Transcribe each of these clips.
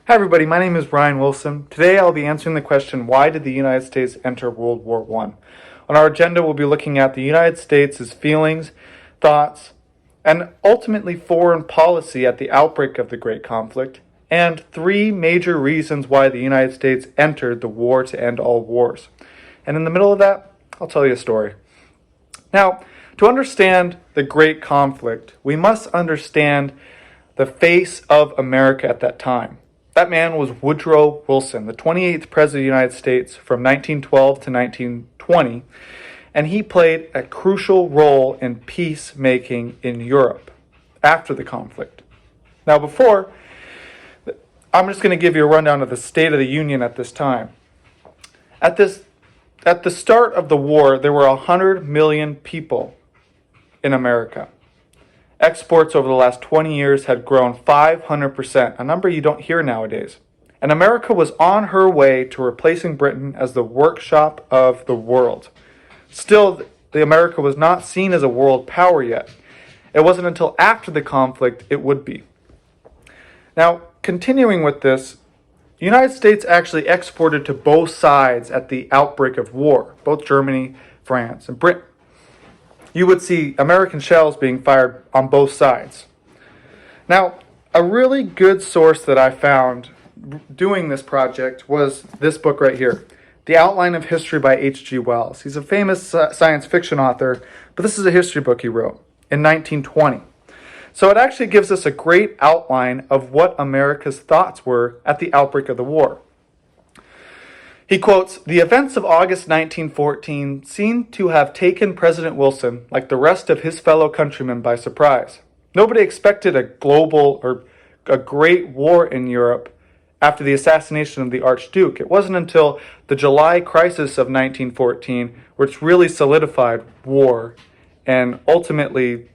Hi everybody, my name is Ryan Wilson. Today I'll be answering the question, why did the United States enter World War I? On our agenda we'll be looking at the United States' feelings, thoughts, and ultimately foreign policy at the outbreak of the Great Conflict, and three major reasons why the United States entered the war to end all wars. And in the middle of that, I'll tell you a story. Now, to understand the Great Conflict, we must understand the face of America at that time. That man was Woodrow Wilson, the 28th President of the United States from 1912 to 1920, and he played a crucial role in peacemaking in Europe after the conflict. Now, I'm just going to give you a rundown of the State of the Union at this time. At the start of the war, there were 100 million people in America. Exports over the last 20 years had grown 500%, a number you don't hear nowadays. And America was on her way to replacing Britain as the workshop of the world. Still, America was not seen as a world power yet. It wasn't until after the conflict it would be. Now, continuing with this, the United States actually exported to both sides at the outbreak of war, both Germany, France, and Britain. You would see American shells being fired on both sides. Now, a really good source that I found doing this project was this book right here, The Outline of History by H.G. Wells. He's a famous science fiction author, but this is a history book he wrote in 1920. So it actually gives us a great outline of what America's thoughts were at the outbreak of the war. He quotes, "The events of August 1914 seem to have taken President Wilson, like the rest of his fellow countrymen, by surprise. Nobody expected a global or a great war in Europe after the assassination of the Archduke. It wasn't until the July crisis of 1914 which really solidified war and ultimately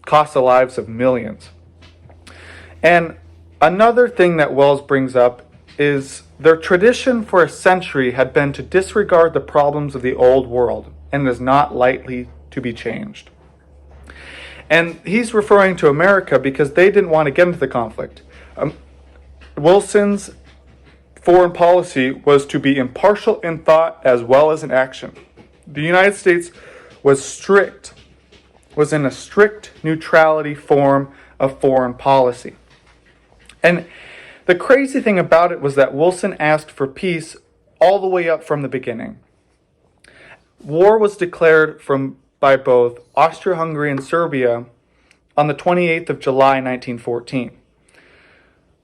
cost the lives of millions." And another thing that Wells brings up is their tradition for a century had been to disregard the problems of the old world, and is not lightly to be changed. And he's referring to America because they didn't want to get into the conflict. Wilson's foreign policy was to be impartial in thought as well as in action. The United States was in a strict neutrality form of foreign policy. And the crazy thing about it was that Wilson asked for peace all the way up from the beginning. War was declared by both Austria-Hungary and Serbia on the 28th of July 1914.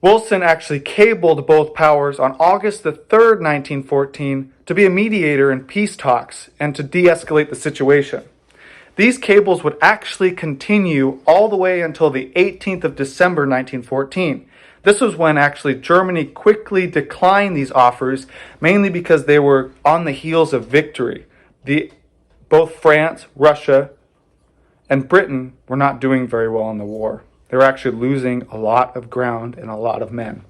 Wilson actually cabled both powers on August the 3rd, 1914, to be a mediator in peace talks and to de-escalate the situation. These cables would actually continue all the way until the 18th of December 1914. This was when actually Germany quickly declined these offers, mainly because they were on the heels of victory. Both France, Russia, and Britain were not doing very well in the war. They were actually losing a lot of ground and a lot of men.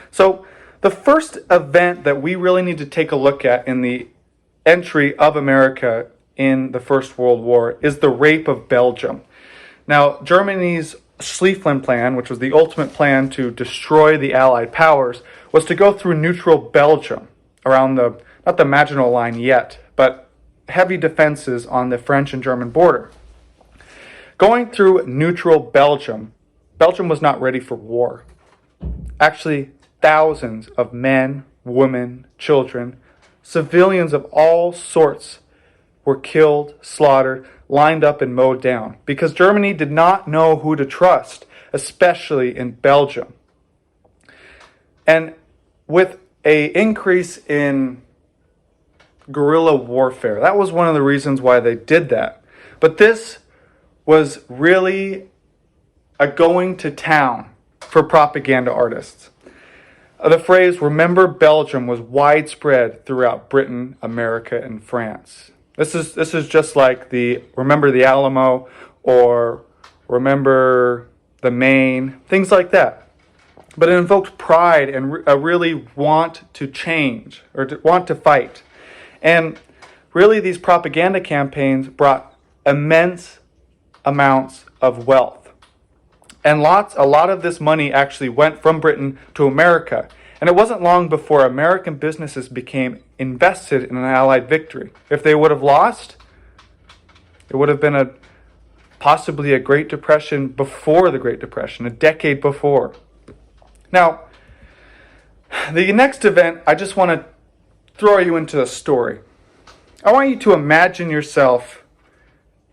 So the first event that we really need to take a look at in the entry of America in the First World War is the rape of Belgium. Now, Germany's Schlieffen Plan, which was the ultimate plan to destroy the Allied powers, was to go through neutral Belgium, around not the Maginot Line yet, but heavy defenses on the French and German border. Going through neutral Belgium, Belgium was not ready for war. Actually, thousands of men, women, children, civilians of all sorts were killed, slaughtered, lined up and mowed down because Germany did not know who to trust, especially in Belgium. And with an increase in guerrilla warfare, that was one of the reasons why they did that. But this was really a going to town for propaganda artists. The phrase "remember Belgium" was widespread throughout Britain, America, and France. This is just like the "remember the Alamo" or "remember the Maine," things like that. But it invoked pride and a really want to change or to want to fight. And really these propaganda campaigns brought immense amounts of wealth. And a lot of this money actually went from Britain to America. And it wasn't long before American businesses became invested in an Allied victory. If they would have lost, it would have been possibly a Great Depression before the Great Depression, a decade before. Now, the next event, I just want to throw you into a story. I want you to imagine yourself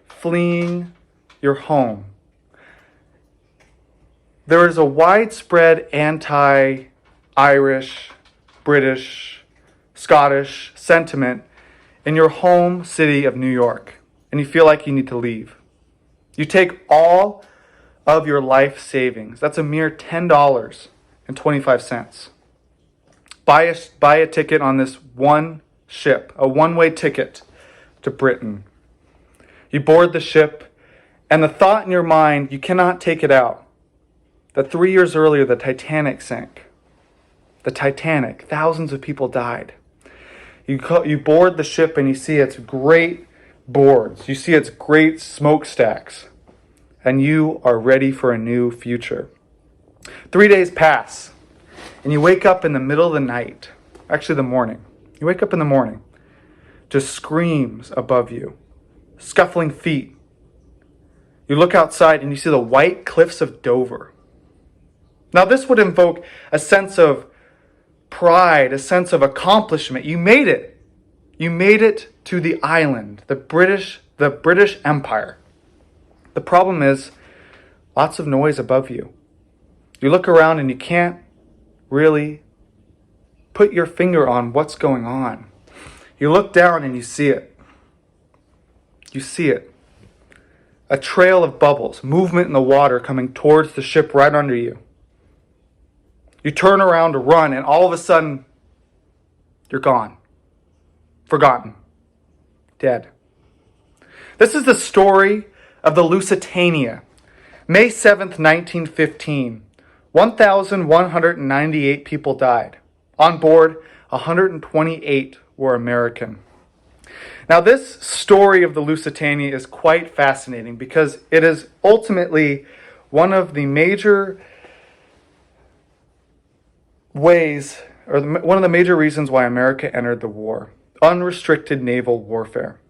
fleeing your home. There is a widespread anti-Irish, British, Scottish sentiment in your home city of New York, and you feel like you need to leave. You take all of your life savings. That's a mere $10.25. Buy a ticket on this one ship, a one-way ticket to Britain. You board the ship, and the thought in your mind, you cannot take it out, that 3 years earlier the Titanic sank. The Titanic, thousands of people died. You board the ship and you see its great boards. You see its great smokestacks. And you are ready for a new future. 3 days pass. And you wake up in the middle of the night. Actually, the morning. You wake up in the morning to screams above you. Scuffling feet. You look outside and you see the white cliffs of Dover. Now, this would invoke a sense of pride, a sense of accomplishment. You made it. You made it to the island, the British Empire. The problem is lots of noise above you. You look around and you can't really put your finger on what's going on. You look down and you see it. You see it. A trail of bubbles, movement in the water coming towards the ship right under you. You turn around to run, and all of a sudden, you're gone. Forgotten. Dead. This is the story of the Lusitania. May 7th, 1915. 1,198 people died. On board, 128 were American. Now, this story of the Lusitania is quite fascinating because it is ultimately one of the major ways, or one of the major reasons why America entered the war. Unrestricted naval warfare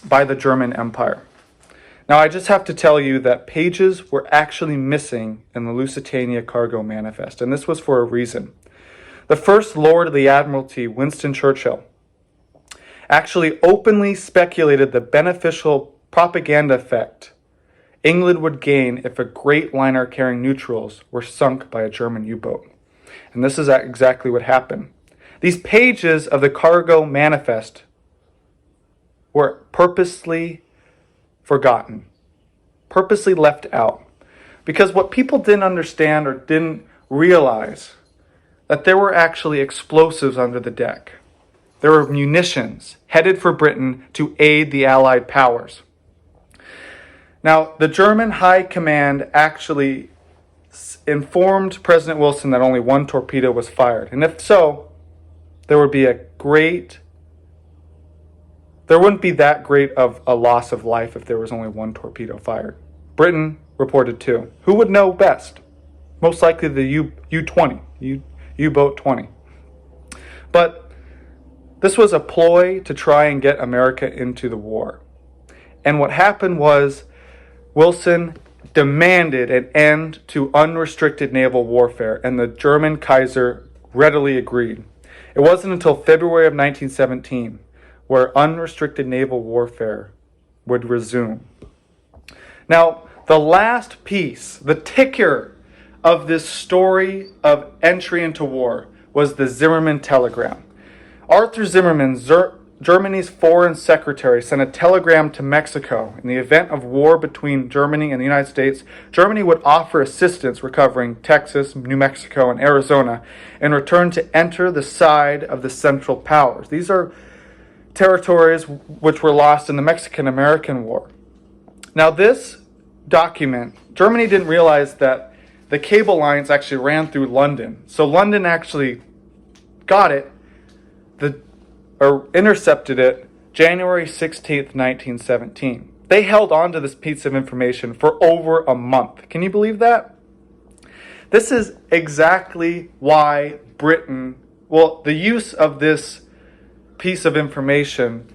by the German Empire. Now, I just have to tell you that pages were actually missing in the Lusitania Cargo Manifest, and this was for a reason. The First Lord of the Admiralty, Winston Churchill, actually openly speculated the beneficial propaganda effect England would gain if a great liner carrying neutrals were sunk by a German U-boat. And this is exactly what happened. These pages of the Cargo Manifest were purposely forgotten, purposely left out. Because what people didn't understand or didn't realize, that there were actually explosives under the deck. There were munitions headed for Britain to aid the Allied powers. Now, the German High Command actually informed President Wilson that only one torpedo was fired. And if so, there wouldn't be that great of a loss of life if there was only one torpedo fired. Britain reported two. Who would know best? Most likely the U-20, U-boat 20. But this was a ploy to try and get America into the war. And what happened was Wilson demanded an end to unrestricted naval warfare, and the German Kaiser readily agreed. It wasn't until February of 1917 where unrestricted naval warfare would resume. Now, the last piece, the ticker of this story of entry into war, was the Zimmermann telegram. Arthur Zimmermann, Germany's foreign secretary, sent a telegram to Mexico. In the event of war between Germany and the United States, Germany would offer assistance recovering Texas, New Mexico, and Arizona in return to enter the side of the Central Powers. These are territories which were lost in the Mexican-American War. Now, this document, Germany didn't realize that the cable lines actually ran through London. So London actually got it, or intercepted it, January 16th, 1917. They held on to this piece of information for over a month. Can you believe that? This is exactly why the use of this piece of information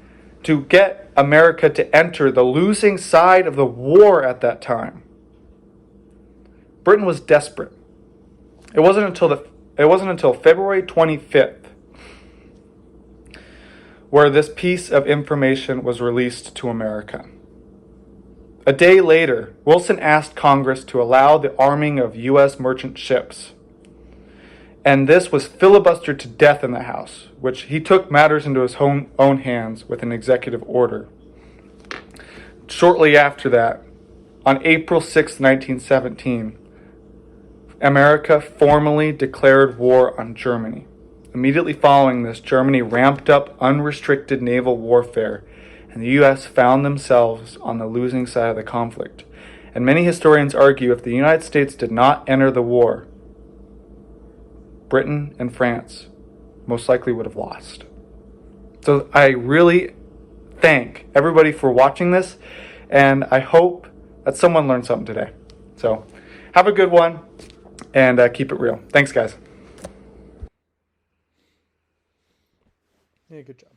to get America to enter the losing side of the war at that time. Britain was desperate. It wasn't until February 25th where this piece of information was released to America. A day later, Wilson asked Congress to allow the arming of U.S. merchant ships. And this was filibustered to death in the House, which he took matters into his own hands with an executive order. Shortly after that, on April 6, 1917, America formally declared war on Germany. Immediately following this, Germany ramped up unrestricted naval warfare, and the U.S. found themselves on the losing side of the conflict. And many historians argue if the United States did not enter the war, Britain and France most likely would have lost. So I really thank everybody for watching this, and I hope that someone learned something today. So have a good one, and keep it real. Thanks, guys. Yeah, good job.